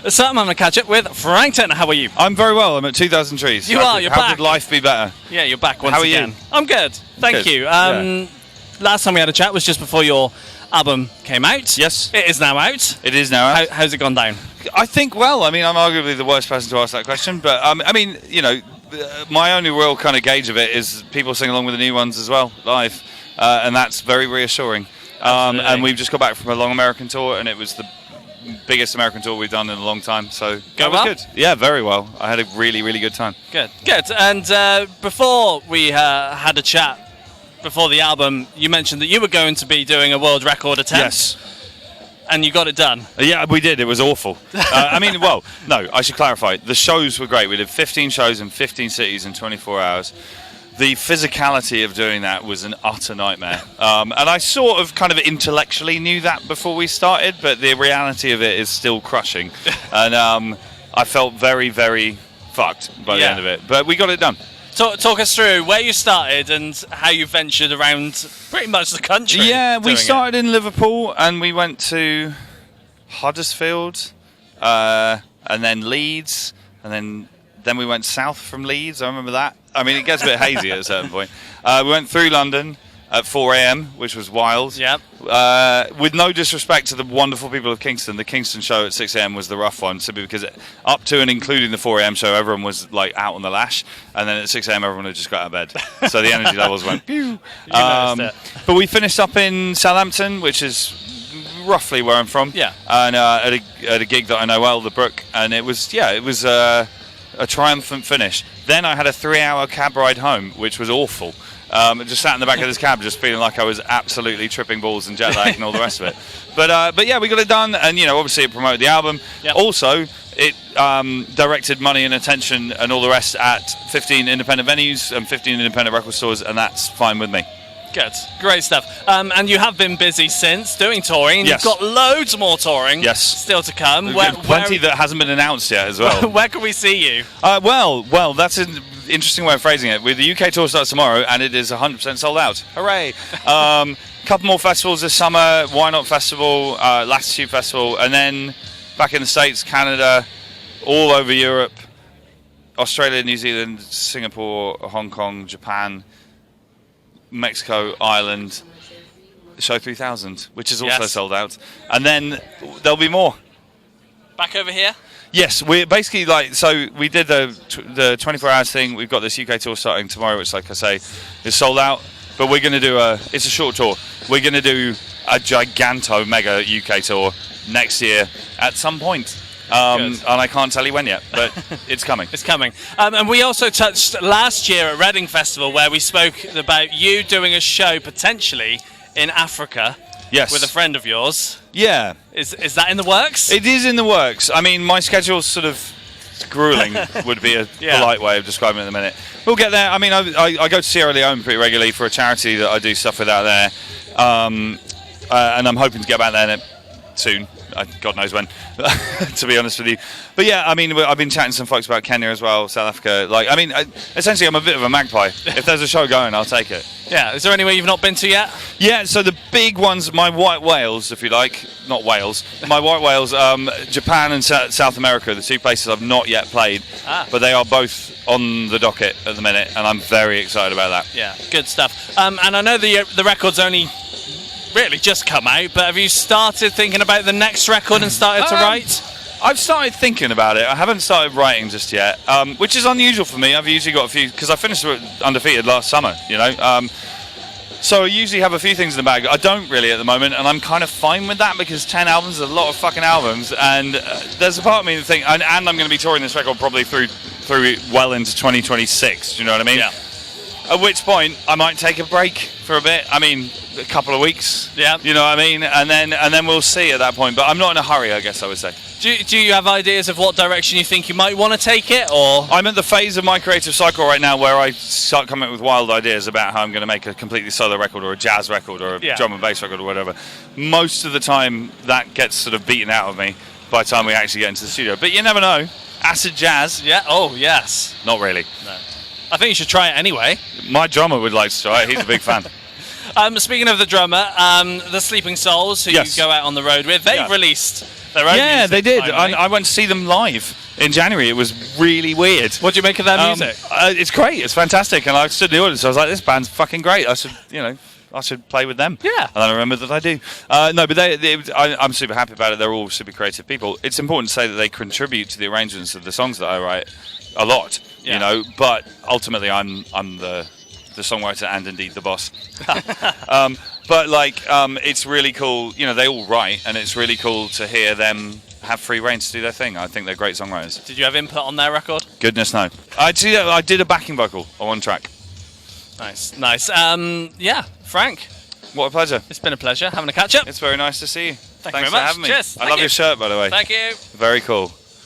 So I'm going to catch up with Frankton. How are you? I'm very well. I'm at 2,000 trees. You're How back. could life be better? Yeah, you're back once How are again. you? I'm good. Thank Good. you. Yeah. Last time we had a chat was just before your album came out. Yes. It is now out. It is now. How's it gone down? I think, well, I mean, I'm arguably the worst person to ask that question, but I mean, you know, my only real kind of gauge of it is people sing along with the new ones as well, live, and that's very reassuring. And we've just got back from a long American tour, and it was the biggest American tour we've done in a long time, so that was good. Yeah, very well. I had a really, really good time. Good. And before we had a chat, before the album, you mentioned that you were going to be doing a world record attempt. Yes. And you got it done. Yeah, we did. It was awful. I mean, well, no, I should clarify. The shows were great. We did 15 shows in 15 cities in 24 hours. The physicality of doing that was an utter nightmare. And I sort of kind of intellectually knew that before we started, but the reality of it is still crushing. And I felt very, very fucked by the end of it. But we got it done. Talk us through where you started and how you ventured around pretty much the country. Yeah, we started in Liverpool and we went to Huddersfield and then Leeds and then we went south from Leeds. I remember that. I mean, it gets a bit hazy at a certain point. We went through London at 4 a.m, which was wild. Yep. With no disrespect to the wonderful people of Kingston, the Kingston show at 6 a.m. was the rough one, simply because up to and including the 4 a.m. show, everyone was like out on the lash, and then at 6 a.m. everyone had just got out of bed. So the energy levels went pew. But we finished up in Southampton, which is roughly where I'm from. Yeah. And at a gig that I know well, the Brook, and it was a triumphant finish. Then I had a 3-hour cab ride home, which was awful. Just sat in the back of this cab, just feeling like I was absolutely tripping balls and jet lag and all the rest of it. But yeah, we got it done, and obviously it promoted the album. Yep. Also, it directed money and attention and all the rest at 15 independent venues and 15 independent record stores, and that's fine with me. Good, great stuff. And you have been busy since doing touring. Yes. You've got loads more touring. Yes. Still to come. Plenty that hasn't been announced yet as well. Where can we see you? Well, that's an interesting way of phrasing it. The UK tour starts tomorrow, and it is 100% sold out. Hooray! Couple more festivals this summer. Why Not Festival, Latitude Festival, and then back in the States, Canada, all over Europe, Australia, New Zealand, Singapore, Hong Kong, Japan, Mexico, Ireland, Show 3000, which is also sold out. And then there'll be more. Back over here? Yes, we're basically we did the 24 hours thing. We've got this UK tour starting tomorrow, which, like I say, is sold out. But we're going to do it's a short tour. We're going to do a giganto mega UK tour next year at some point. And I can't tell you when yet, but it's coming. It's coming. And we also touched last year at Reading Festival, where we spoke about you doing a show potentially in Africa. Yes. With a friend of yours. Yeah. Is that in the works? It is in the works. I mean, my schedule's sort of grueling would be a polite way of describing it at the minute. We'll get there. I mean, I go to Sierra Leone pretty regularly for a charity that I do stuff with out there. And I'm hoping to get back there soon. God knows when, to be honest with you. But yeah, I mean, I've been chatting to some folks about Kenya as well, South Africa. Essentially, I'm a bit of a magpie. If there's a show going, I'll take it. Yeah. Is there anywhere you've not been to yet? Yeah. So the big ones, my white whales, if you like, not Wales. My white whales, Japan and South America, the two places I've not yet played, but they are both on the docket at the minute, and I'm very excited about that. Yeah. Good stuff. And I know the record's only really just come out, but have you started thinking about the next record and started to write? I've started thinking about it. I haven't started writing just yet, which is unusual for me. I've usually got a few, because I finished Undefeated last summer, so I usually have a few things in the bag. I don't really at the moment, and I'm kind of fine with that, because 10 albums is a lot of fucking albums, and there's a part of me that thinks, and I'm going to be touring this record probably through well into 2026, do you know what I mean? Yeah. At which point I might take a break for a bit. I mean, a couple of weeks. Yeah. You know what I mean? And then we'll see at that point. But I'm not in a hurry, I guess I would say. Do you have ideas of what direction you think you might want to take it, or? I'm at the phase of my creative cycle right now where I start coming up with wild ideas about how I'm going to make a completely solo record or a jazz record or a drum and bass record or whatever. Most of the time that gets sort of beaten out of me by the time we actually get into the studio. But you never know. Acid jazz. Yeah. Oh, yes. Not really. No. I think you should try it anyway. My drummer would like to try it. He's a big fan. Speaking of the drummer, the Sleeping Souls, who you go out on the road with, they've released their own Yeah, music, they did. finally. I went to see them live in January. It was really weird. What do you make of their music? It's great. It's fantastic. And I stood in the audience. I was like, this band's fucking great. I should play with them. Yeah. And then I remembered that I do. No, but I'm super happy about it. They're all super creative people. It's important to say that they contribute to the arrangements of the songs that I write a lot, Yeah. but ultimately I'm the songwriter and indeed the boss. But it's really cool. They all write, and it's really cool to hear them have free reign to do their thing. I think they're great songwriters. Did you have input on their record? Goodness no. I did a backing vocal on one track. Nice. Yeah, Frank, What a pleasure. it's been a pleasure having a catch up. It's very nice to see you. Thank you Thanks very for much. having me. Cheers. I Thank love you. your shirt, by the way. Thank you. Very cool.